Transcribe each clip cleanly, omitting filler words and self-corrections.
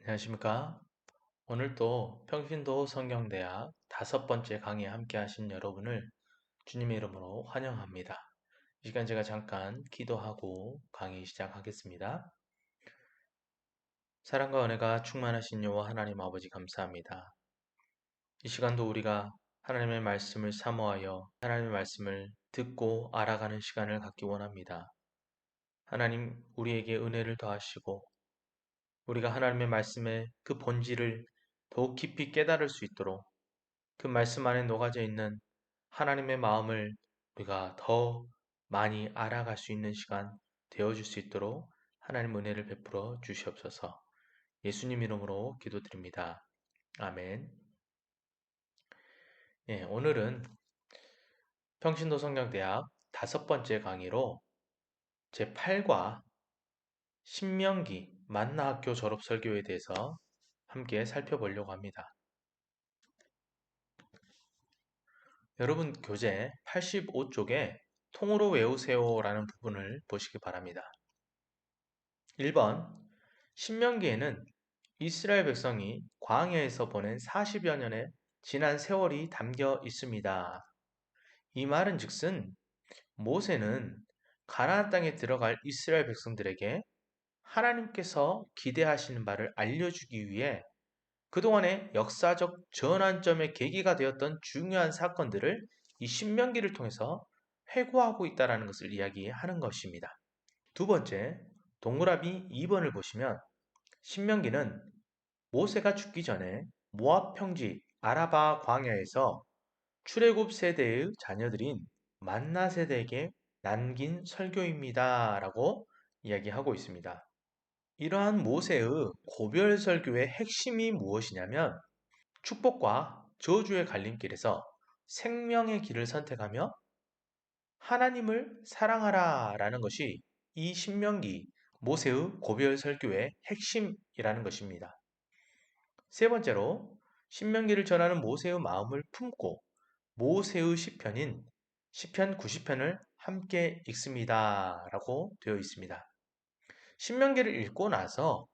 안녕하십니까? 오늘도 평신도 성경대학 5번째 강의에 함께 하신 여러분을 주님의 이름으로 환영합니다. 이 시간 제가 잠깐 기도하고 강의 시작하겠습니다. 사랑과 은혜가 충만하신 여호와 하나님 아버지 감사합니다. 이 시간도 우리가 하나님의 말씀을 사모하여 하나님의 말씀을 듣고 알아가는 시간을 갖기 원합니다. 하나님 우리에게 은혜를 더하시고 우리가 하나님의 말씀의 그 본질을 더욱 깊이 깨달을 수 있도록 그 말씀 안에 녹아져 있는 하나님의 마음을 우리가 더 많이 알아갈 수 있는 시간 되어줄 수 있도록 하나님 은혜를 베풀어 주시옵소서. 예수님 이름으로 기도드립니다. 아멘. 오늘은 평신도 성경대학 5번째 강의로 제8과 신명기 만나학교 졸업설교에 대해서 함께 살펴보려고 합니다. 여러분 교재 85쪽에 통으로 외우세요라는 부분을 보시기 바랍니다. 1번 신명기에는 이스라엘 백성이 광야에서 보낸 40여 년의 지난 세월이 담겨 있습니다. 이 말은 즉슨 모세는 가나안 땅에 들어갈 이스라엘 백성들에게 하나님께서 기대하시는 바를 알려주기 위해 그동안의 역사적 전환점의 계기가 되었던 중요한 사건들을 이 신명기를 통해서 회고하고 있다는 것을 이야기하는 것입니다. 두 번째, 동그라미 2번을 보시면 신명기는 모세가 죽기 전에 모압 평지 아라바 광야에서 출애굽 세대의 자녀들인 만나 세대에게 남긴 설교입니다. 라고 이야기하고 있습니다. 이러한 모세의 고별 설교의 핵심이 무엇이냐면 축복과 저주의 갈림길에서 생명의 길을 선택하며 하나님을 사랑하라 라는 것이 이 신명기 모세의 고별 설교의 핵심이라는 것입니다. 세 번째로 신명기를 전하는 모세의 마음을 품고 모세의 시편인 시편 90편을 함께 읽습니다 라고 되어 있습니다. 신명기를 읽고 나서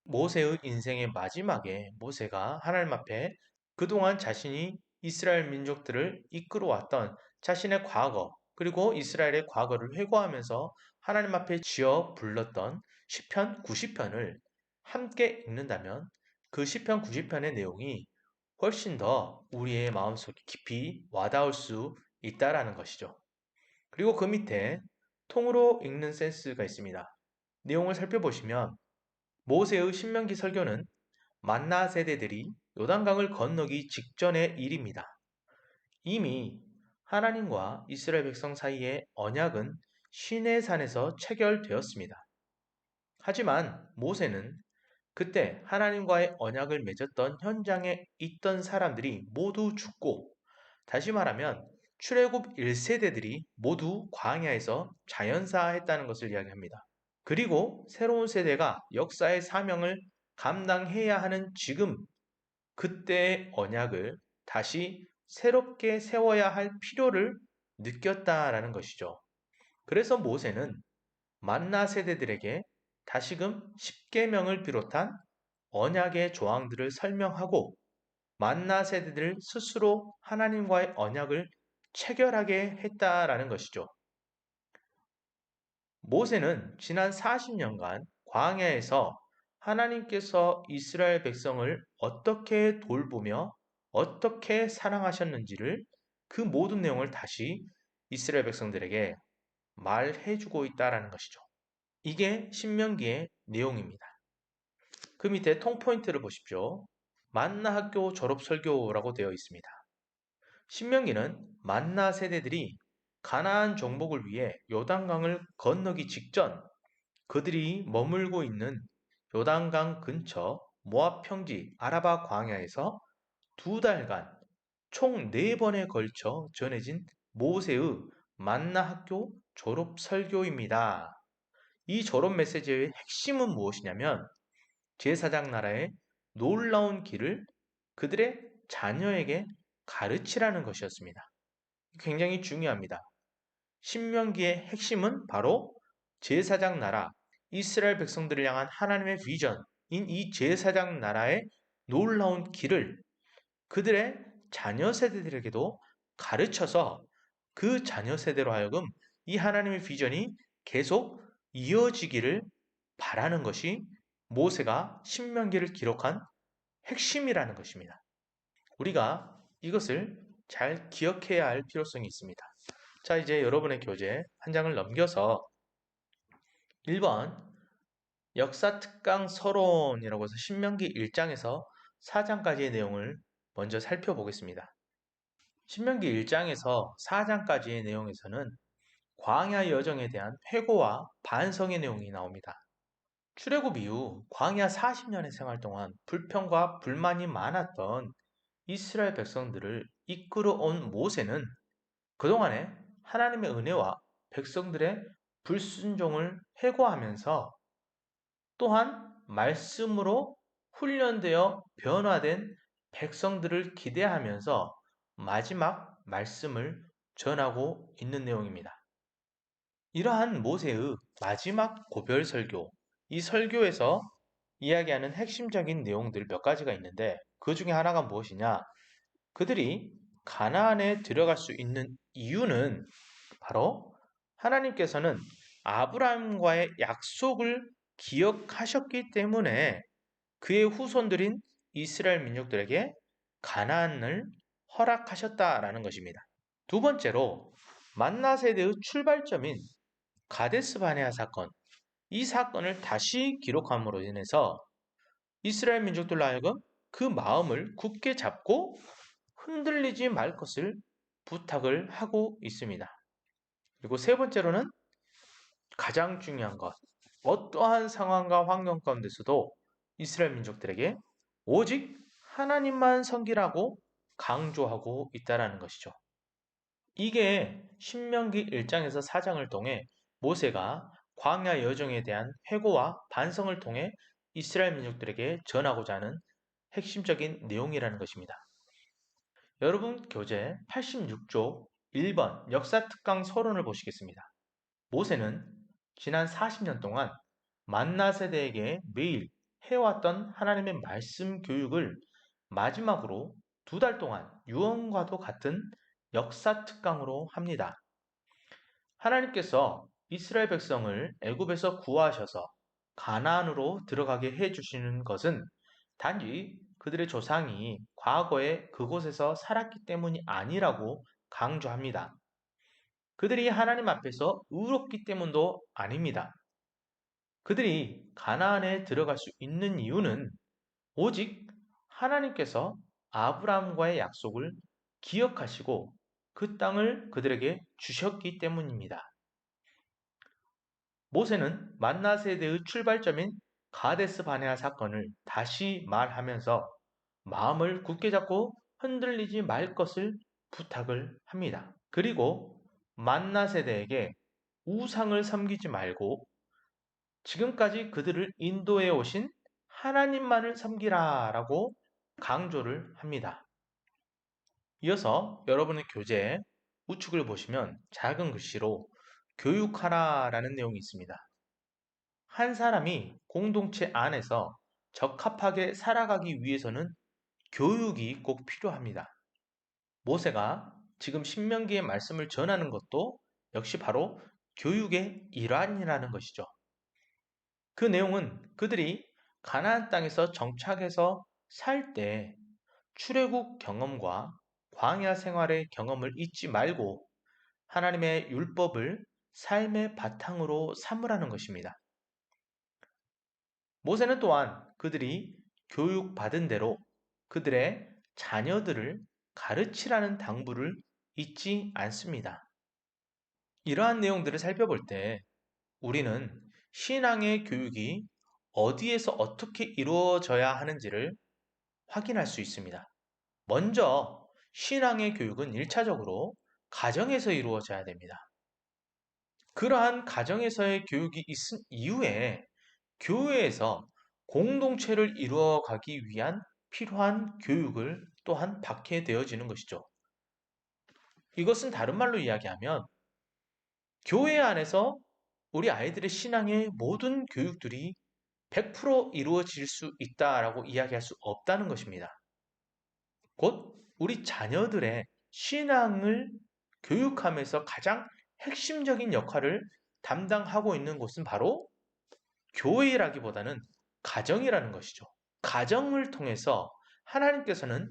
모세의 인생의 마지막에 모세가 하나님 앞에 그동안 자신이 이스라엘 민족들을 이끌어왔던 자신의 과거 그리고 이스라엘의 과거를 회고하면서 하나님 앞에 지어 불렀던 시편 90편을 함께 읽는다면 그 시편 90편의 내용이 훨씬 더 우리의 마음속에 깊이 와닿을 수 있다라는 것이죠. 그리고 그 밑에 통으로 읽는 센스가 있습니다. 내용을 살펴보시면 모세의 신명기 설교는 만나 세대들이 요단강을 건너기 직전의 일입니다. 이미 하나님과 이스라엘 백성 사이의 언약은 시내산에서 체결되었습니다. 하지만 모세는 그때 하나님과의 언약을 맺었던 현장에 있던 사람들이 모두 죽고 다시 말하면 출애굽 1세대들이 모두 광야에서 자연사했다는 것을 이야기합니다. 그리고 새로운 세대가 역사의 사명을 감당해야 하는 지금 그때의 언약을 다시 새롭게 세워야 할 필요를 느꼈다라는 것이죠. 그래서 모세는 만나 세대들에게 다시금 십계명을 비롯한 언약의 조항들을 설명하고 만나 세대들 스스로 하나님과의 언약을 체결하게 했다라는 것이죠. 모세는 지난 40년간 광야에서 하나님께서 이스라엘 백성을 어떻게 돌보며 어떻게 사랑하셨는지를 그 모든 내용을 다시 이스라엘 백성들에게 말해주고 있다라는 것이죠. 이게 신명기의 내용입니다. 그 밑에 통포인트를 보십시오. 만나 학교 졸업 설교라고 되어 있습니다. 신명기는 만나 세대들이 가나안 정복을 위해 요단강을 건너기 직전 그들이 머물고 있는 요단강 근처 모압 평지 아라바 광야에서 2달간 총 4번에 걸쳐 전해진 모세의 만나 학교 졸업 설교입니다. 이 졸업 메시지의 핵심은 무엇이냐면 제사장 나라의 놀라운 길을 그들의 자녀에게 가르치라는 것이었습니다. 굉장히 중요합니다. 신명기의 핵심은 바로 제사장 나라, 이스라엘 백성들을 향한 하나님의 비전, 이 제사장 나라의 놀라운 길을 그들의 자녀 세대들에게도 가르쳐서 그 자녀 세대로 하여금 이 하나님의 비전이 계속 이어지기를 바라는 것이 모세가 신명기를 기록한 핵심이라는 것입니다. 우리가 이것을 잘 기억해야 할 필요성이 있습니다. 자, 이제 여러분의 교재 한 장을 넘겨서 1번 역사 특강 서론이라고 해서 신명기 1장에서 4장까지의 내용을 먼저 살펴보겠습니다. 신명기 1장에서 4장까지의 내용에서는 광야 여정에 대한 회고와 반성의 내용이 나옵니다. 출애굽 이후 광야 40년의 생활 동안 불평과 불만이 많았던 이스라엘 백성들을 이끌어 온 모세는 그동안에 하나님의 은혜와 백성들의 불순종을 회고하면서 또한 말씀으로 훈련되어 변화된 백성들을 기대하면서 마지막 말씀을 전하고 있는 내용입니다. 이러한 모세의 마지막 고별 설교, 이 설교에서 이야기하는 핵심적인 내용들 몇 가지가 있는데 그 중에 하나가 무엇이냐? 그들이 가나안에 들어갈 수 있는 이유는 바로 하나님께서는 아브라함과의 약속을 기억하셨기 때문에 그의 후손들인 이스라엘 민족들에게 가나안을 허락하셨다라는 것입니다. 두 번째로 만나 세대의 출발점인 가데스 바네아 사건, 이 사건을 다시 기록함으로 인해서 이스라엘 민족들로 하여금 그 마음을 굳게 잡고 흔들리지 말 것을 부탁을 하고 있습니다. 그리고 세 번째로는 가장 중요한 것, 어떠한 상황과 환경 가운데서도 이스라엘 민족들에게 오직 하나님만 섬기라고 강조하고 있다는 것이죠. 이게 신명기 1장에서 4장을 통해 모세가 광야 여정에 대한 회고와 반성을 통해 이스라엘 민족들에게 전하고자 하는 핵심적인 내용이라는 것입니다. 여러분 교재 86쪽 1번 역사특강 서론을 보시겠습니다. 모세는 지난 40년 동안 만나 세대에게 매일 해왔던 하나님의 말씀 교육을 마지막으로 2달 동안 유언과도 같은 역사 특강으로 합니다. 하나님께서 이스라엘 백성을 애굽에서 구하셔서 가나안으로 들어가게 해 주시는 것은 단지 그들의 조상이 과거에 그곳에서 살았기 때문이 아니라고 강조합니다. 그들이 하나님 앞에서 의롭기 때문도 아닙니다. 그들이 가나안에 들어갈 수 있는 이유는 오직 하나님께서 아브라함과의 약속을 기억하시고 그 땅을 그들에게 주셨기 때문입니다. 모세는 만나 세대의 출발점인 가데스 바네아 사건을 다시 말하면서 마음을 굳게 잡고 흔들리지 말 것을 부탁을 합니다. 그리고 만나 세대에게 우상을 섬기지 말고 지금까지 그들을 인도해 오신 하나님만을 섬기라 라고 강조를 합니다. 이어서 여러분의 교재에 우측을 보시면 작은 글씨로 교육하라 라는 내용이 있습니다. 한 사람이 공동체 안에서 적합하게 살아가기 위해서는 교육이 꼭 필요합니다. 모세가 지금 신명기의 말씀을 전하는 것도 역시 바로 교육의 일환이라는 것이죠. 그 내용은 그들이 가나안 땅에서 정착해서 살 때 출애굽 경험과 광야 생활의 경험을 잊지 말고 하나님의 율법을 삶의 바탕으로 삼으라는 것입니다. 모세는 또한 그들이 교육받은 대로 그들의 자녀들을 가르치라는 당부를 잊지 않습니다. 이러한 내용들을 살펴볼 때 우리는 신앙의 교육이 어디에서 어떻게 이루어져야 하는지를 확인할 수 있습니다. 먼저 신앙의 교육은 1차적으로 가정에서 이루어져야 됩니다. 그러한 가정에서의 교육이 있은 이후에 교회에서 공동체를 이루어가기 위한 필요한 교육을 또한 받게 되어지는 것이죠. 이것은 다른 말로 이야기하면 교회 안에서 우리 아이들의 신앙의 모든 교육들이 100% 이루어질 수 있다라고 이야기할 수 없다는 것입니다. 곧 우리 자녀들의 신앙을 교육하면서 가장 핵심적인 역할을 담당하고 있는 곳은 바로 교회라기보다는 가정이라는 것이죠. 가정을 통해서 하나님께서는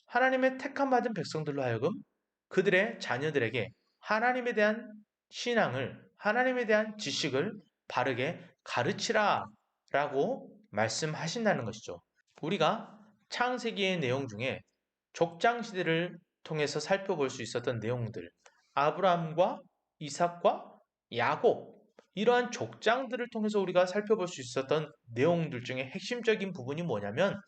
하나님의 택함 받은 백성들로 하여금 그들의 자녀들에게 하나님에 대한 신앙을, 하나님에 대한 지식을 바르게 가르치라 라고 말씀하신다는 것이죠. 우리가 창세기의 내용 중에 족장시대를 통해서 살펴볼 수 있었던 내용들, 아브라함과 이삭과 야곱, 이러한 족장들을 통해서 우리가 살펴볼 수 있었던 내용들 중에 핵심적인 부분이 뭐냐면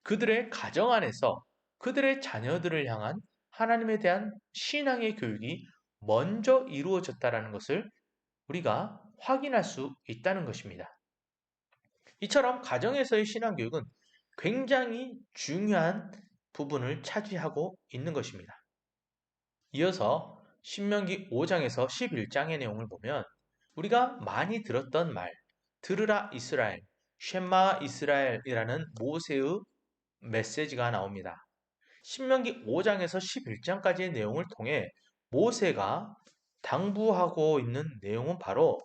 그들의 가정 안에서 그들의 자녀들을 향한 하나님에 대한 신앙의 교육이 먼저 이루어졌다는 것을 우리가 확인할 수 있다는 것입니다. 이처럼 가정에서의 신앙 교육은 굉장히 중요한 부분을 차지하고 있는 것입니다. 이어서 신명기 5장에서 11장의 내용을 보면 우리가 많이 들었던 말, 들으라 이스라엘, 쉔마 이스라엘이라는 모세의 메시지가 나옵니다. 신명기 5장에서 11장까지의 내용을 통해 모세가 당부하고 있는 내용은 바로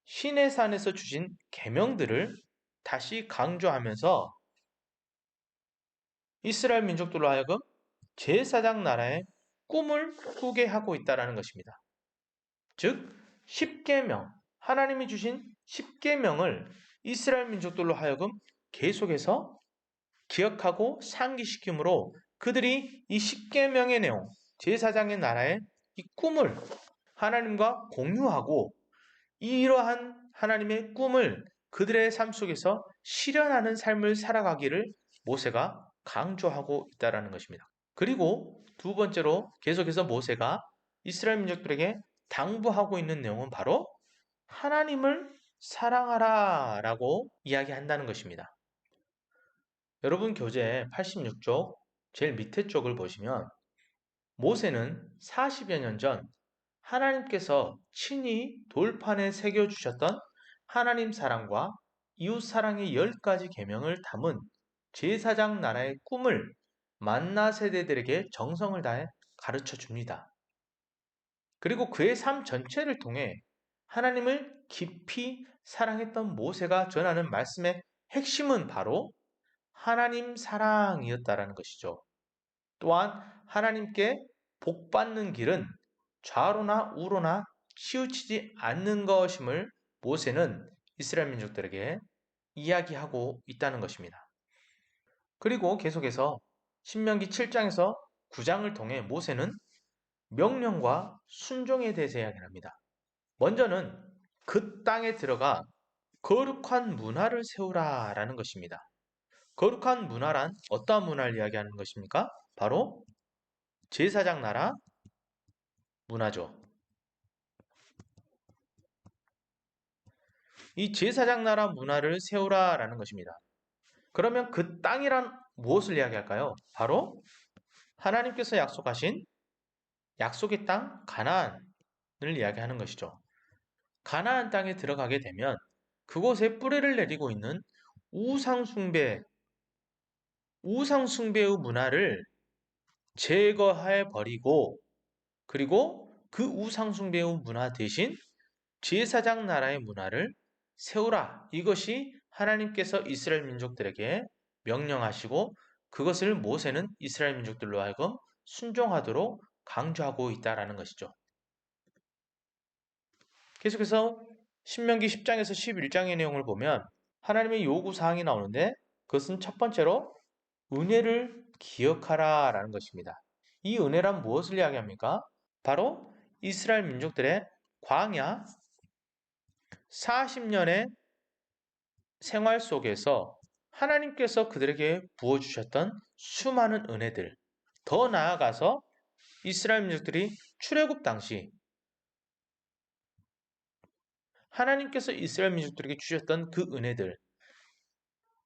시내산에서 주신 계명들을 다시 강조하면서 이스라엘 민족들로 하여금 제사장 나라의 꿈을 꾸게 하고 있다는 것입니다. 즉 10계명, 하나님이 주신 10계명을 이스라엘 민족들로 하여금 계속해서 기억하고 상기시키므로 그들이 이 10계명의 내용, 제사장의 나라의 이 꿈을 하나님과 공유하고 이러한 하나님의 꿈을 그들의 삶 속에서 실현하는 삶을 살아가기를 모세가 강조하고 있다는 것입니다. 그리고 두 번째로 계속해서 모세가 이스라엘 민족들에게 당부하고 있는 내용은 바로 하나님을 사랑하라 라고 이야기한다는 것입니다. 여러분 교재 86쪽 제일 밑에 쪽을 보시면 모세는 40여 년 전 하나님께서 친히 돌판에 새겨주셨던 하나님 사랑과 이웃 사랑의 10가지 계명을 담은 제사장 나라의 꿈을 만나 세대들에게 정성을 다해 가르쳐 줍니다. 그리고 그의 삶 전체를 통해 하나님을 깊이 사랑했던 모세가 전하는 말씀의 핵심은 바로 하나님 사랑이었다라는 것이죠. 또한 하나님께 복받는 길은 좌로나 우로나 치우치지 않는 것임을 모세는 이스라엘 민족들에게 이야기하고 있다는 것입니다. 그리고 계속해서 신명기 7장에서 9장을 통해 모세는 명령과 순종에 대해서 이야기를 합니다. 먼저는 그 땅에 들어가 거룩한 문화를 세우라라는 것입니다. 거룩한 문화란 어떠한 문화를 이야기하는 것입니까? 바로 제사장 나라 문화죠. 이 제사장 나라 문화를 세우라라는 것입니다. 그러면 그 땅이란 무엇을 이야기할까요? 바로 하나님께서 약속하신 약속의 땅 가나안을 이야기하는 것이죠. 가나안 땅에 들어가게 되면 그곳에 뿌리를 내리고 있는 우상숭배의 문화를 제거해 버리고 그리고 그 우상숭배의 문화 대신 제사장 나라의 문화를 세우라. 이것이 하나님께서 이스라엘 민족들에게 명령하시고 그것을 모세는 이스라엘 민족들로 하여금 순종하도록 강조하고 있다라는 것이죠. 계속해서 신명기 10장에서 11장의 내용을 보면 하나님의 요구사항이 나오는데 그것은 첫 번째로 은혜를 기억하라 라는 것입니다. 이 은혜란 무엇을 이야기합니까? 바로 이스라엘 민족들의 광야 40년의 생활 속에서 하나님께서 그들에게 부어주셨던 수많은 은혜들, 더 나아가서 이스라엘 민족들이 출애굽 당시 하나님께서 이스라엘 민족들에게 주셨던 그 은혜들,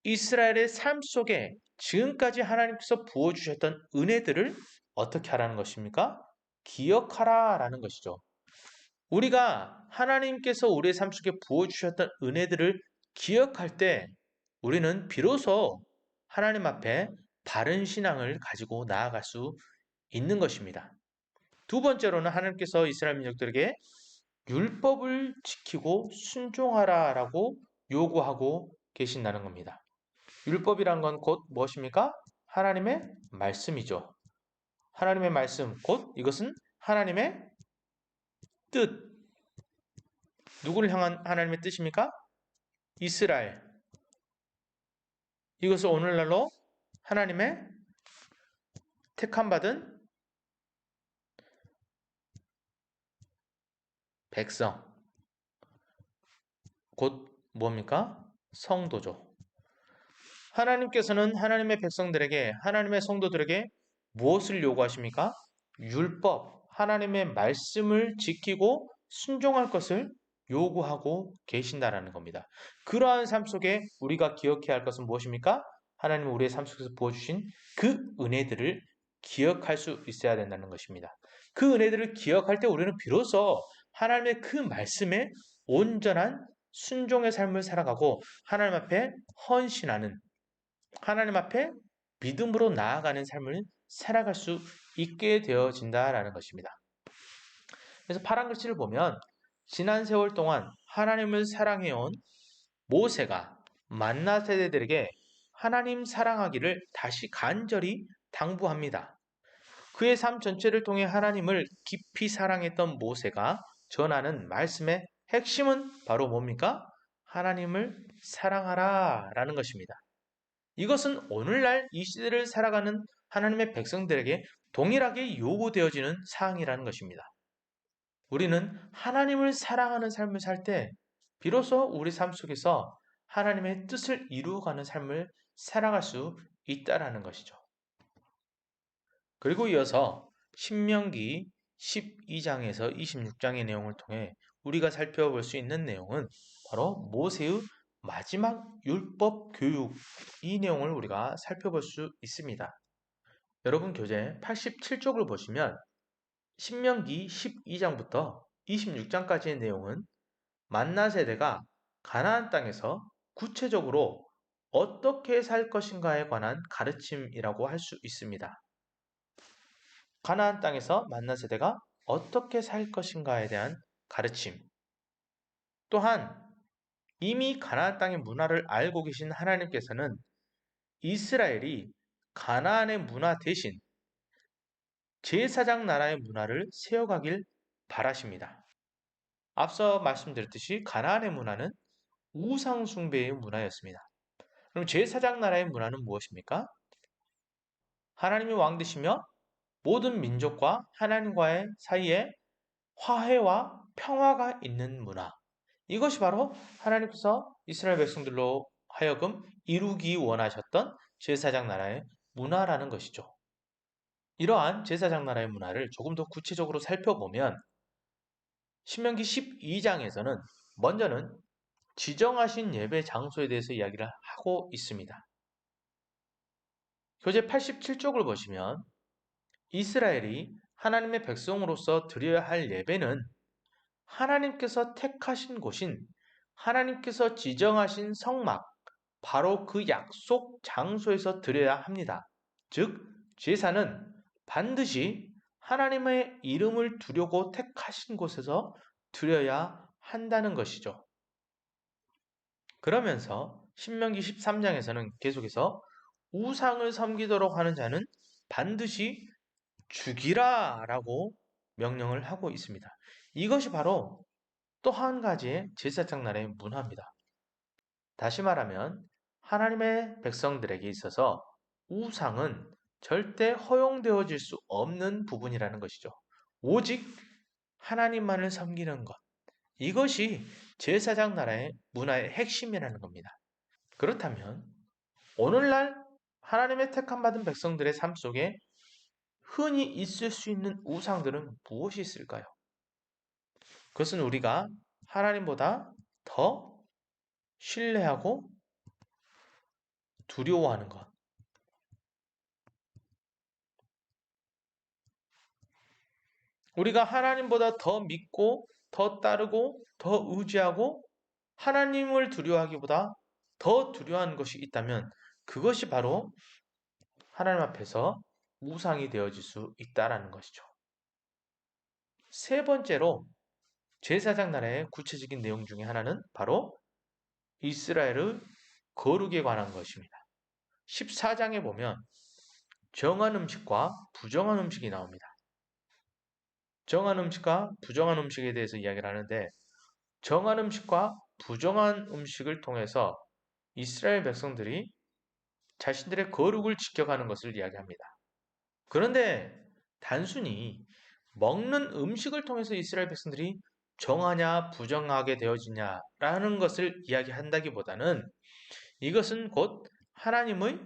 이스라엘의 삶 속에 지금까지 하나님께서 부어주셨던 은혜들을 어떻게 하라는 것입니까? 기억하라 라는 것이죠. 우리가 하나님께서 우리의 삶 속에 부어주셨던 은혜들을 기억할 때 우리는 비로소 하나님 앞에 바른 신앙을 가지고 나아갈 수 있는 것입니다. 두 번째로는 하나님께서 이스라엘 민족들에게 율법을 지키고 순종하라라고 요구하고 계신다는 겁니다. 율법이란 건 곧 무엇입니까? 하나님의 말씀이죠. 하나님의 말씀, 곧 이것은 하나님의 뜻. 누구를 향한 하나님의 뜻입니까? 이스라엘. 이것을 오늘날로 하나님의 택함받은 백성. 곧 뭡니까? 성도죠. 하나님께서는 하나님의 백성들에게, 하나님의 성도들에게 무엇을 요구하십니까? 율법, 하나님의 말씀을 지키고 순종할 것을 요구하고 계신다라는 겁니다. 그러한 삶 속에 우리가 기억해야 할 것은 무엇입니까? 하나님은 우리의 삶 속에서 부어주신 그 은혜들을 기억할 수 있어야 된다는 것입니다. 그 은혜들을 기억할 때 우리는 비로소 하나님의 그 말씀에 온전한 순종의 삶을 살아가고 하나님 앞에 헌신하는, 하나님 앞에 믿음으로 나아가는 삶을 살아갈 수 있게 되어진다라는 것입니다. 그래서 파란 글씨를 보면 지난 세월 동안 하나님을 사랑해온 모세가 만나 세대들에게 하나님 사랑하기를 다시 간절히 당부합니다. 그의 삶 전체를 통해 하나님을 깊이 사랑했던 모세가 전하는 말씀의 핵심은 바로 뭡니까? 하나님을 사랑하라 라는 것입니다. 이것은 오늘날 이 시대를 살아가는 하나님의 백성들에게 동일하게 요구되어지는 사항이라는 것입니다. 우리는 하나님을 사랑하는 삶을 살 때 비로소 우리 삶 속에서 하나님의 뜻을 이루어가는 삶을 살아갈 수 있다라는 것이죠. 그리고 이어서 신명기 12장에서 26장의 내용을 통해 우리가 살펴볼 수 있는 내용은 바로 모세의 마지막 율법 교육, 이 내용을 우리가 살펴볼 수 있습니다. 여러분 교재 87쪽을 보시면 신명기 12장부터 26장까지의 내용은 만나 세대가 가나안 땅에서 구체적으로 어떻게 살 것인가에 관한 가르침이라고 할 수 있습니다. 가나안 땅에서 만나 세대가 어떻게 살 것인가에 대한 가르침. 또한 이미 가나안 땅의 문화를 알고 계신 하나님께서는 이스라엘이 가나안의 문화 대신 제사장 나라의 문화를 세워가길 바라십니다. 앞서 말씀드렸듯이 가나안의 문화는 우상 숭배의 문화였습니다. 그럼 제사장 나라의 문화는 무엇입니까? 하나님이 왕 되시며 모든 민족과 하나님과의 사이에 화해와 평화가 있는 문화. 이것이 바로 하나님께서 이스라엘 백성들로 하여금 이루기 원하셨던 제사장 나라의 문화라는 것이죠. 이러한 제사장 나라의 문화를 조금 더 구체적으로 살펴보면 신명기 12장에서는 먼저는 지정하신 예배 장소에 대해서 이야기를 하고 있습니다. 교재 87쪽을 보시면 이스라엘이 하나님의 백성으로서 드려야 할 예배는 하나님께서 택하신 곳인 하나님께서 지정하신 성막, 바로 그 약속 장소에서 드려야 합니다. 즉, 제사는 반드시 하나님의 이름을 두려고 택하신 곳에서 드려야 한다는 것이죠. 그러면서 신명기 13장에서는 계속해서 우상을 섬기도록 하는 자는 반드시 죽이라 라고 명령을 하고 있습니다. 이것이 바로 또 한 가지의 제사장 나라의 문화입니다. 다시 말하면 하나님의 백성들에게 있어서 우상은 절대 허용되어질 수 없는 부분이라는 것이죠. 오직 하나님만을 섬기는 것. 이것이 제사장 나라의 문화의 핵심이라는 겁니다. 그렇다면 오늘날 하나님의 택함받은 백성들의 삶 속에 흔히 있을 수 있는 우상들은 무엇이 있을까요? 그것은 우리가 하나님보다 더 신뢰하고 두려워하는 것. 우리가 하나님보다 더 믿고, 더 따르고, 더 의지하고 하나님을 두려워하기보다 더 두려워하는 것이 있다면 그것이 바로 하나님 앞에서 우상이 되어질 수 있다라는 것이죠. 세 번째로 제사장 나라의 구체적인 내용 중에 하나는 바로 이스라엘의 거룩에 관한 것입니다. 14장에 보면 정한 음식과 부정한 음식이 나옵니다. 정한 음식과 부정한 음식에 대해서 이야기를 하는데 정한 음식과 부정한 음식을 통해서 이스라엘 백성들이 자신들의 거룩을 지켜가는 것을 이야기합니다. 그런데 단순히 먹는 음식을 통해서 이스라엘 백성들이 정하냐 부정하게 되어지냐라는 것을 이야기한다기보다는 이것은 곧 하나님의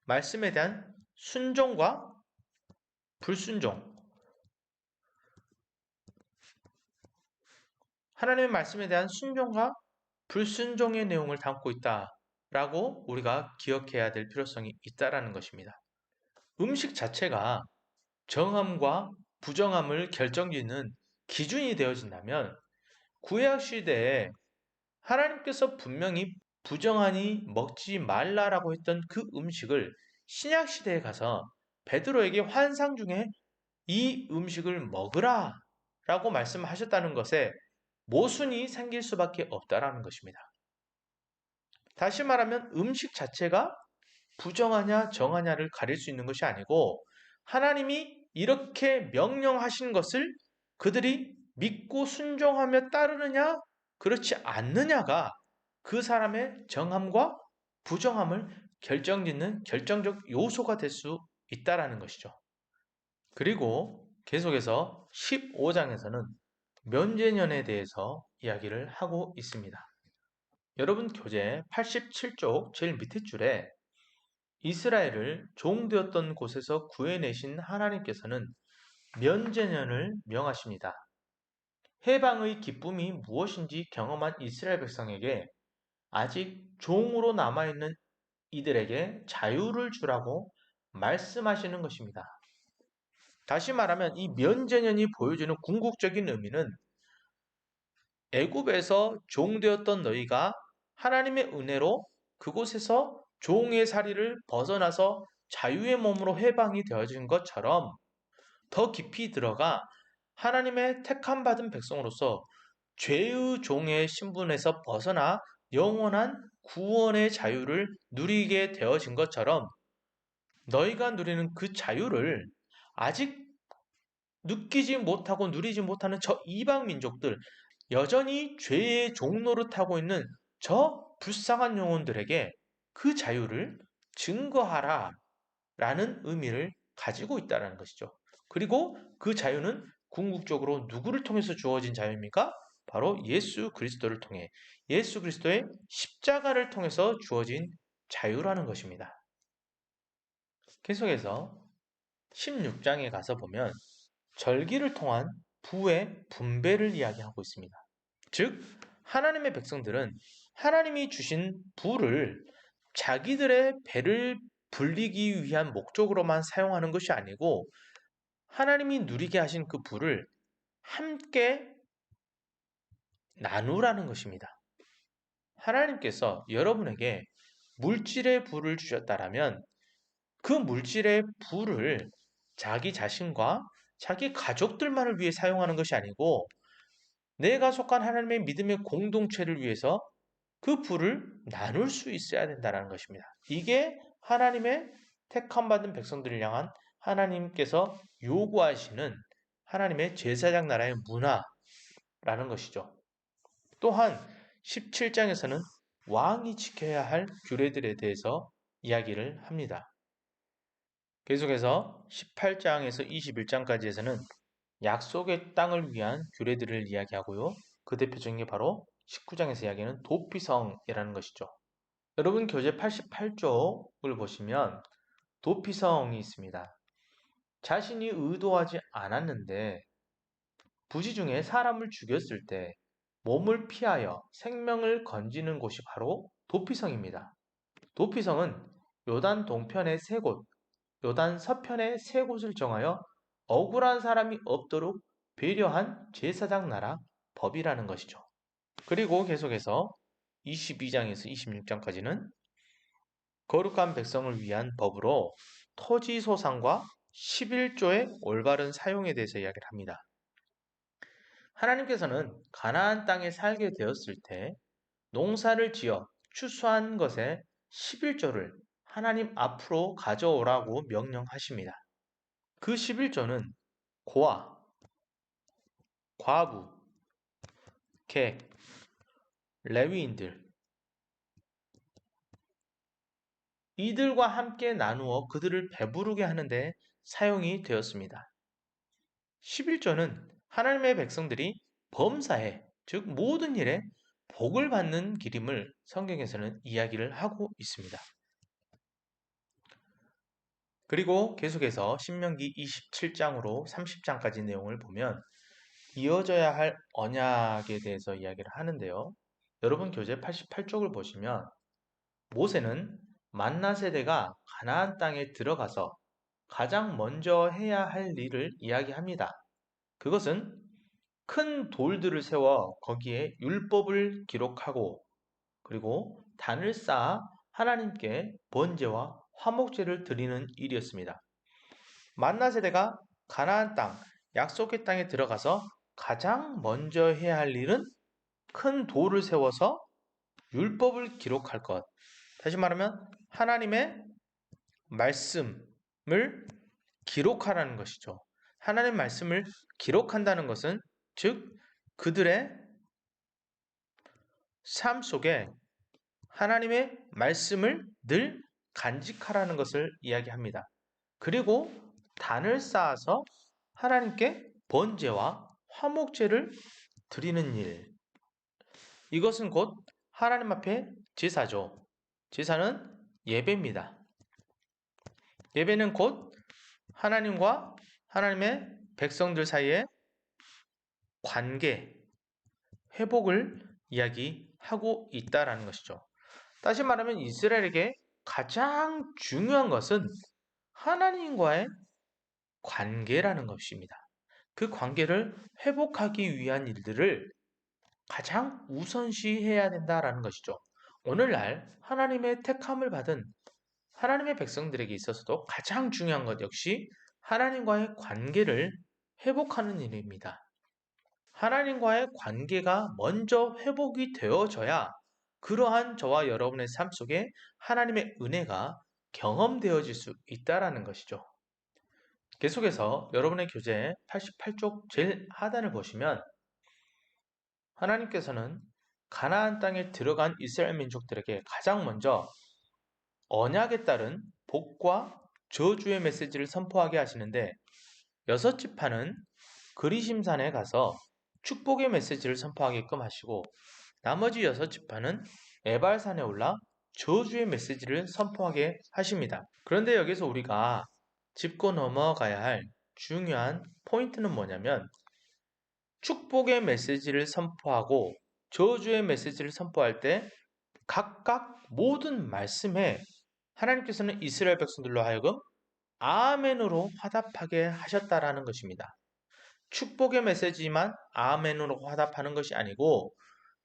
말씀에 대한 순종과 불순종, 하나님의 말씀에 대한 순종과 불순종의 내용을 담고 있다라고 우리가 기억해야 될 필요성이 있다라는 것입니다. 음식 자체가 정함과 부정함을 결정짓는 기준이 되어진다면 구약 시대에 하나님께서 분명히 부정하니 먹지 말라라고 했던 그 음식을 신약 시대에 가서 베드로에게 환상 중에 이 음식을 먹으라 라고 말씀하셨다는 것에 모순이 생길 수밖에 없다라는 것입니다. 다시 말하면 음식 자체가 부정하냐 정하냐를 가릴 수 있는 것이 아니고 하나님이 이렇게 명령하신 것을 그들이 믿고 순종하며 따르느냐 그렇지 않느냐가 그 사람의 정함과 부정함을 결정짓는 결정적 요소가 될 수 있다라는 것이죠. 그리고 계속해서 15장에서는 면제년에 대해서 이야기를 하고 있습니다. 여러분 교재 87쪽 제일 밑에 줄에 이스라엘을 종되었던 곳에서 구해내신 하나님께서는 면제년을 명하십니다. 해방의 기쁨이 무엇인지 경험한 이스라엘 백성에게 아직 종으로 남아있는 이들에게 자유를 주라고 말씀하시는 것입니다. 다시 말하면 이 면제년이 보여주는 궁극적인 의미는 애굽에서 종되었던 너희가 하나님의 은혜로 그곳에서 종의 살이를 벗어나서 자유의 몸으로 해방이 되어진 것처럼 더 깊이 들어가 하나님의 택함 받은 백성으로서 죄의 종의 신분에서 벗어나 영원한 구원의 자유를 누리게 되어진 것처럼 너희가 누리는 그 자유를 아직 느끼지 못하고 누리지 못하는 저 이방 민족들, 여전히 죄의 종노릇하고 있는 저 불쌍한 영혼들에게 그 자유를 증거하라 라는 의미를 가지고 있다는 것이죠. 그리고 그 자유는 궁극적으로 누구를 통해서 주어진 자유입니까? 바로 예수 그리스도를 통해 예수 그리스도의 십자가를 통해서 주어진 자유라는 것입니다. 계속해서 16장에 가서 보면 절기를 통한 부의 분배를 이야기하고 있습니다. 즉 하나님의 백성들은 하나님이 주신 부를 자기들의 배를 불리기 위한 목적으로만 사용하는 것이 아니고 하나님이 누리게 하신 그 부를 함께 나누라는 것입니다. 하나님께서 여러분에게 물질의 부를 주셨다라면 그 물질의 부를 자기 자신과 자기 가족들만을 위해 사용하는 것이 아니고 내가 속한 하나님의 믿음의 공동체를 위해서 그 부를 나눌 수 있어야 된다는 것입니다. 이게 하나님의 택함받은 백성들을 향한 하나님께서 요구하시는 하나님의 제사장 나라의 문화라는 것이죠. 또한 17장에서는 왕이 지켜야 할 규례들에 대해서 이야기를 합니다. 계속해서 18장에서 21장까지에서는 약속의 땅을 위한 규례들을 이야기하고요. 그 대표적인 게 바로 19장에서 이야기하는 도피성이라는 것이죠. 여러분 교재 88쪽을 보시면 도피성이 있습니다. 자신이 의도하지 않았는데 부지 중에 사람을 죽였을 때 몸을 피하여 생명을 건지는 곳이 바로 도피성입니다. 도피성은 요단 동편의 세 곳, 요단 서편의 세 곳을 정하여 억울한 사람이 없도록 배려한 제사장 나라 법이라는 것이죠. 그리고 계속해서 22장에서 26장까지는 거룩한 백성을 위한 법으로 토지 소상과 11조의 올바른 사용에 대해서 이야기를 합니다. 하나님께서는 가나안 땅에 살게 되었을 때 농사를 지어 추수한 것의 11조를 하나님 앞으로 가져오라고 명령하십니다. 그 11조는 고아, 과부, 객, 레위인들 이들과 함께 나누어 그들을 배부르게 하는데 사용이 되었습니다. 11조는 하나님의 백성들이 범사에, 즉 모든 일에 복을 받는 길임을 성경에서는 이야기를 하고 있습니다. 그리고 계속해서 신명기 27장으로 30장까지 내용을 보면 이어져야 할 언약에 대해서 이야기를 하는데요. 여러분 교재 88쪽을 보시면 모세는 만나 세대가 가나안 땅에 들어가서 가장 먼저 해야 할 일을 이야기합니다. 그것은 큰 돌들을 세워 거기에 율법을 기록하고 그리고 단을 쌓아 하나님께 번제와 화목제를 드리는 일이었습니다. 만나 세대가 가나안 땅, 약속의 땅에 들어가서 가장 먼저 해야 할 일은 큰 돌을 세워서 율법을 기록할 것. 다시 말하면 하나님의 말씀을 기록하라는 것이죠. 하나님의 말씀을 기록한다는 것은 즉 그들의 삶 속에 하나님의 말씀을 늘 간직하라는 것을 이야기합니다. 그리고 단을 쌓아서 하나님께 번제와 화목제를 드리는 일. 이것은 곧 하나님 앞에 제사죠. 제사는 예배입니다. 예배는 곧 하나님과 하나님의 백성들 사이의 관계, 회복을 이야기하고 있다라는 것이죠. 다시 말하면 이스라엘에게 가장 중요한 것은 하나님과의 관계라는 것입니다. 그 관계를 회복하기 위한 일들을 가장 우선시해야 된다라는 것이죠. 오늘날 하나님의 택함을 받은 하나님의 백성들에게 있어서도 가장 중요한 것 역시 하나님과의 관계를 회복하는 일입니다. 하나님과의 관계가 먼저 회복이 되어져야 그러한 저와 여러분의 삶 속에 하나님의 은혜가 경험되어질 수 있다라는 것이죠. 계속해서 여러분의 교재 88쪽 제일 하단을 보시면 하나님께서는 가나안 땅에 들어간 이스라엘 민족들에게 가장 먼저 언약에 따른 복과 저주의 메시지를 선포하게 하시는데 여섯 지파는 그리심산에 가서 축복의 메시지를 선포하게끔 하시고 나머지 여섯 지파는 에발산에 올라 저주의 메시지를 선포하게 하십니다. 그런데 여기서 우리가 짚고 넘어가야 할 중요한 포인트는 뭐냐면 축복의 메시지를 선포하고 저주의 메시지를 선포할 때 각각 모든 말씀에 하나님께서는 이스라엘 백성들로 하여금 아멘으로 화답하게 하셨다라는 것입니다. 축복의 메시지만 아멘으로 화답하는 것이 아니고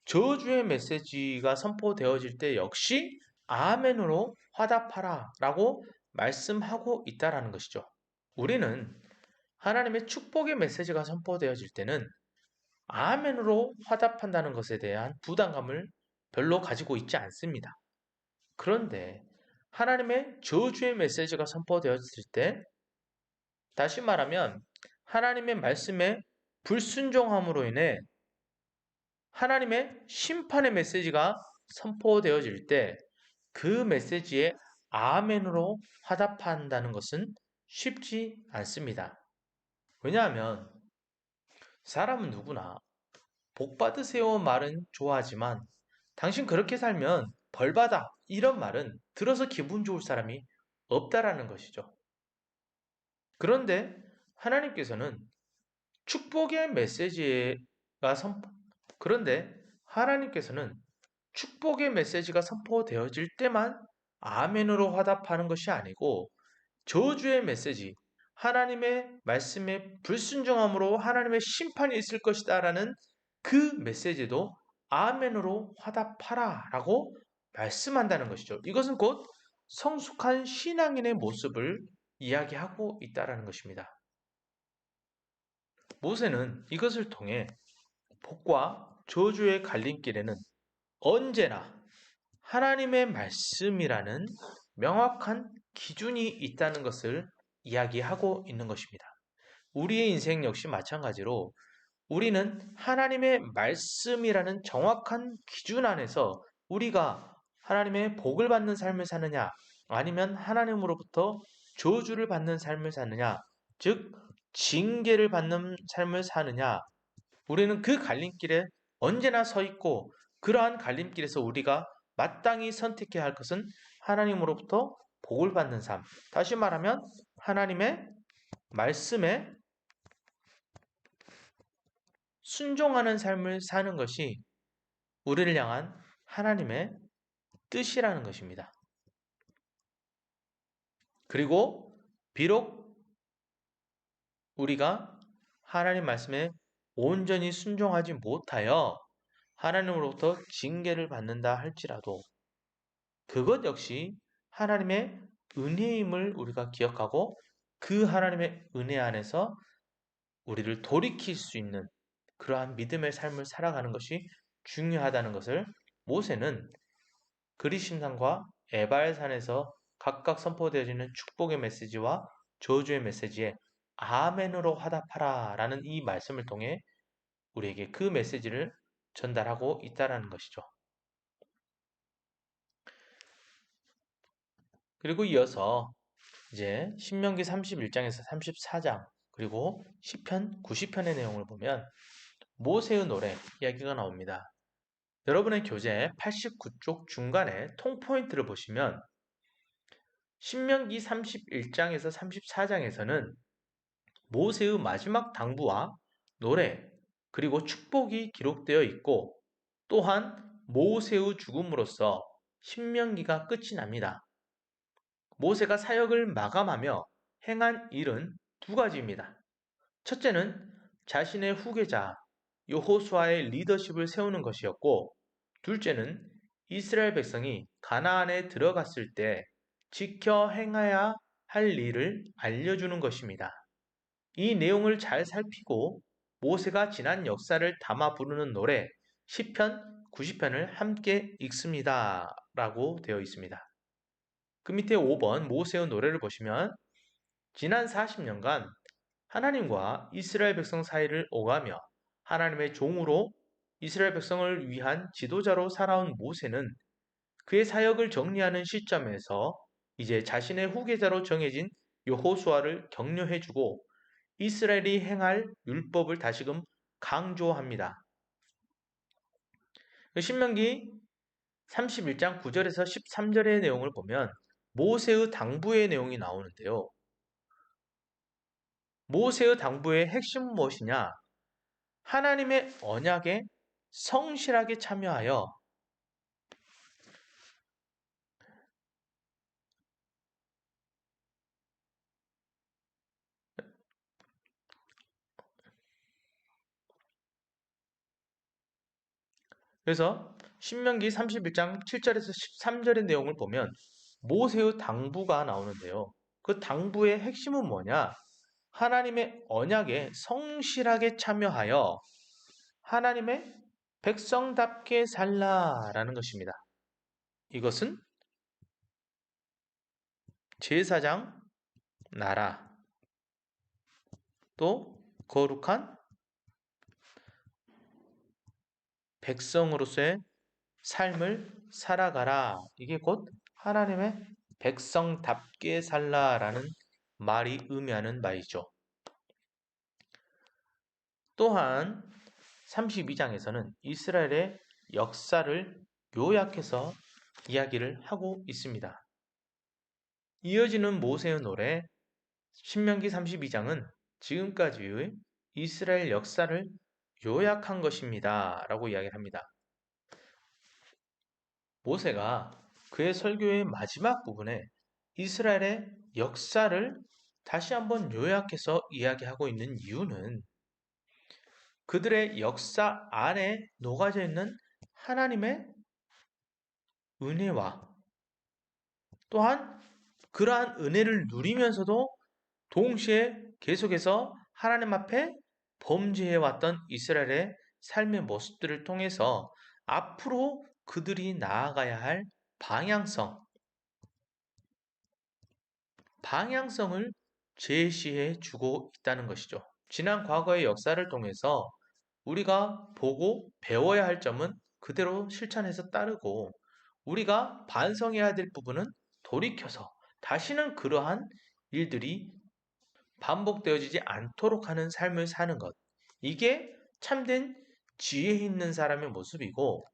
저주의 메시지가 선포되어질 때 역시 아멘으로 화답하라 라고 말씀하고 있다라는 것이죠. 우리는 하나님의 축복의 메시지가 선포되어질 때는 아멘으로 화답한다는 것에 대한 부담감을 별로 가지고 있지 않습니다. 그런데 하나님의 저주의 메시지가 선포되었을 때 다시 말하면 하나님의 말씀에 불순종함으로 인해 하나님의 심판의 메시지가 선포되어질 때 그 메시지에 아멘으로 화답한다는 것은 쉽지 않습니다. 왜냐하면 사람은 누구나 복 받으세요 말은 좋아하지만 당신 그렇게 살면 벌받아 이런 말은 들어서 기분 좋을 사람이 없다라는 것이죠. 그런데 하나님께서는 축복의 메시지가 그런데 하나님께서는 축복의 메시지가 선포되어질 때만 아멘으로 화답하는 것이 아니고 저주의 메시지, 하나님의 말씀에 불순종함으로 하나님의 심판이 있을 것이다라는 그 메시지도 아멘으로 화답하라 라고 말씀한다는 것이죠. 이것은 곧 성숙한 신앙인의 모습을 이야기하고 있다는 것입니다. 모세는 이것을 통해 복과 저주의 갈림길에는 언제나 하나님의 말씀이라는 명확한 기준이 있다는 것을 이야기하고 있는 것입니다. 우리의 인생 역시 마찬가지로 우리는 하나님의 말씀이라는 정확한 기준 안에서 우리가 하나님의 복을 받는 삶을 사느냐, 아니면 하나님으로부터 저주를 받는 삶을 사느냐, 즉 징계를 받는 삶을 사느냐, 우리는 그 갈림길에 언제나 서 있고, 그러한 갈림길에서 우리가 마땅히 선택해야 할 것은 하나님으로부터 복을 받는 삶. 다시 말하면 하나님의 말씀에 순종하는 삶을 사는 것이 우리를 향한 하나님의 뜻이라는 것입니다. 그리고 비록 우리가 하나님 말씀에 온전히 순종하지 못하여 하나님으로부터 징계를 받는다 할지라도 그것 역시 하나님의 은혜임을 우리가 기억하고 그 하나님의 은혜 안에서 우리를 돌이킬 수 있는 그러한 믿음의 삶을 살아가는 것이 중요하다는 것을 모세는 그리심산과 에발산에서 각각 선포되어지는 축복의 메시지와 저주의 메시지에 아멘으로 화답하라 라는 이 말씀을 통해 우리에게 그 메시지를 전달하고 있다는 것이죠. 그리고 이어서 이제 신명기 31장에서 34장 그리고 시편 90편의 내용을 보면 모세의 노래 이야기가 나옵니다. 여러분의 교재 89쪽 중간에 통포인트를 보시면 신명기 31장에서 34장에서는 모세의 마지막 당부와 노래 그리고 축복이 기록되어 있고 또한 모세의 죽음으로써 신명기가 끝이 납니다. 모세가 사역을 마감하며 행한 일은 두 가지입니다. 첫째는 자신의 후계자 여호수아의 리더십을 세우는 것이었고 둘째는 이스라엘 백성이 가나안에 들어갔을 때 지켜 행해야 할 일을 알려주는 것입니다. 이 내용을 잘 살피고 모세가 지난 역사를 담아 부르는 노래 시편 90편을 함께 읽습니다. 라고 되어 있습니다. 그 밑에 5번 모세의 노래를 보시면 지난 40년간 하나님과 이스라엘 백성 사이를 오가며 하나님의 종으로 이스라엘 백성을 위한 지도자로 살아온 모세는 그의 사역을 정리하는 시점에서 이제 자신의 후계자로 정해진 여호수아를 격려해주고 이스라엘이 행할 율법을 다시금 강조합니다. 신명기 31장 9절에서 13절의 내용을 보면 모세의 당부의 내용이 나오는데요. 모세의 당부의 핵심은 무엇이냐? 하나님의 언약에 성실하게 참여하여 그래서 신명기 31장 7절에서 13절의 내용을 보면 모세의 당부가 나오는데요. 그 당부의 핵심은 뭐냐? 하나님의 언약에 성실하게 참여하여 하나님의 백성답게 살라라는 것입니다. 이것은 제사장, 나라, 또 거룩한 백성으로서의 삶을 살아가라. 이게 곧 하나님의 백성답게 살라라는 말이 의미하는 바이죠. 또한 32장에서는 이스라엘의 역사를 요약해서 이야기를 하고 있습니다. 이어지는 모세의 노래 신명기 32장은 지금까지의 이스라엘 역사를 요약한 것입니다. 라고 이야기를 합니다. 모세가 그의 설교의 마지막 부분에 이스라엘의 역사를 다시 한번 요약해서 이야기하고 있는 이유는 그들의 역사 안에 녹아져 있는 하나님의 은혜와 또한 그러한 은혜를 누리면서도 동시에 계속해서 하나님 앞에 범죄해왔던 이스라엘의 삶의 모습들을 통해서 앞으로 그들이 나아가야 할 방향성을 제시해 주고 있다는 것이죠. 지난 과거의 역사를 통해서 우리가 보고 배워야 할 점은 그대로 실천해서 따르고 우리가 반성해야 될 부분은 돌이켜서 다시는 그러한 일들이 반복되어지지 않도록 하는 삶을 사는 것. 이게 참된 지혜 있는 사람의 모습이고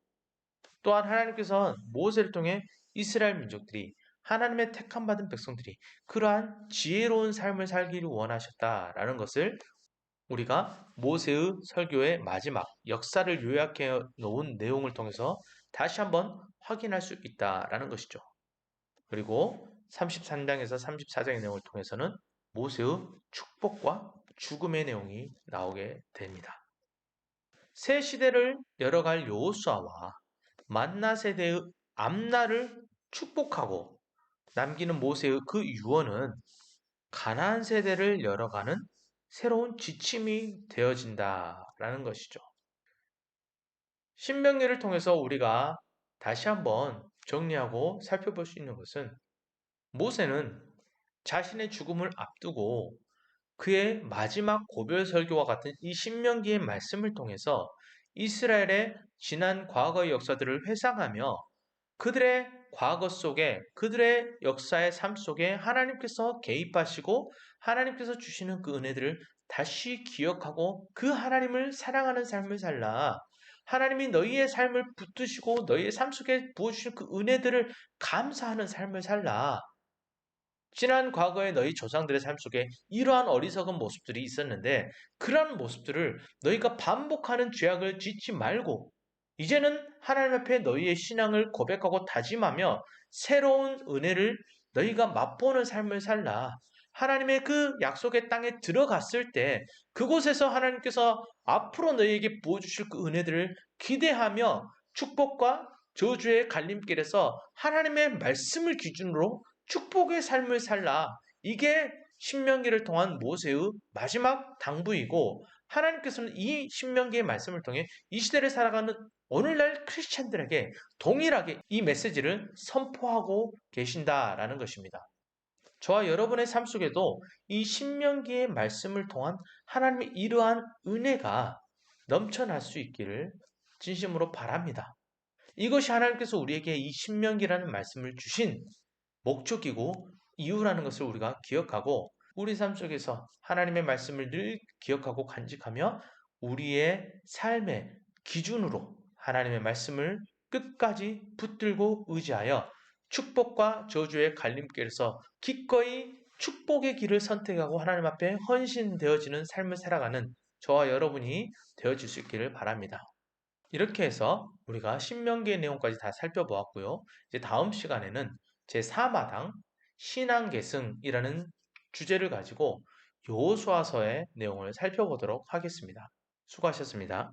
또한 하나님께서는 모세를 통해 이스라엘 민족들이 하나님의 택함 받은 백성들이 그러한 지혜로운 삶을 살기를 원하셨다라는 것을 우리가 모세의 설교의 마지막 역사를 요약해 놓은 내용을 통해서 다시 한번 확인할 수 있다라는 것이죠. 그리고 33장에서 34장의 내용을 통해서는 모세의 축복과 죽음의 내용이 나오게 됩니다. 새 시대를 열어갈 여호수아와 만나 세대의 앞날을 축복하고 남기는 모세의 그 유언은 가나안 세대를 열어가는 새로운 지침이 되어진다라는 것이죠. 신명기를 통해서 우리가 다시 한번 정리하고 살펴볼 수 있는 것은 모세는 자신의 죽음을 앞두고 그의 마지막 고별 설교와 같은 이 신명기의 말씀을 통해서 이스라엘의 지난 과거의 역사들을 회상하며 그들의 과거 속에 그들의 역사의 삶 속에 하나님께서 개입하시고 하나님께서 주시는 그 은혜들을 다시 기억하고 그 하나님을 사랑하는 삶을 살라. 하나님이 너희의 삶을 붙드시고 너희의 삶 속에 부어주신 그 은혜들을 감사하는 삶을 살라. 지난 과거의 너희 조상들의 삶 속에 이러한 어리석은 모습들이 있었는데 그러한 모습들을 너희가 반복하는 죄악을 짓지 말고 이제는 하나님 앞에 너희의 신앙을 고백하고 다짐하며 새로운 은혜를 너희가 맛보는 삶을 살라. 하나님의 그 약속의 땅에 들어갔을 때 그곳에서 하나님께서 앞으로 너희에게 부어주실 그 은혜들을 기대하며 축복과 저주의 갈림길에서 하나님의 말씀을 기준으로 축복의 삶을 살라. 이게 신명기를 통한 모세의 마지막 당부이고 하나님께서는 이 신명기의 말씀을 통해 이 시대를 살아가는 오늘날 크리스찬들에게 동일하게 이 메시지를 선포하고 계신다라는 것입니다. 저와 여러분의 삶 속에도 이 신명기의 말씀을 통한 하나님의 이러한 은혜가 넘쳐날 수 있기를 진심으로 바랍니다. 이것이 하나님께서 우리에게 이 신명기라는 말씀을 주신 목적이고 이유라는 것을 우리가 기억하고 우리 삶 속에서 하나님의 말씀을 늘 기억하고 간직하며 우리의 삶의 기준으로 하나님의 말씀을 끝까지 붙들고 의지하여 축복과 저주의 갈림길에서 기꺼이 축복의 길을 선택하고 하나님 앞에 헌신되어지는 삶을 살아가는 저와 여러분이 되어질 수 있기를 바랍니다. 이렇게 해서 우리가 신명기의 내용까지 다 살펴보았고요. 이제 다음 시간에는 제4마당 신앙계승이라는 주제를 가지고 여호수아서의 내용을 살펴보도록 하겠습니다. 수고하셨습니다.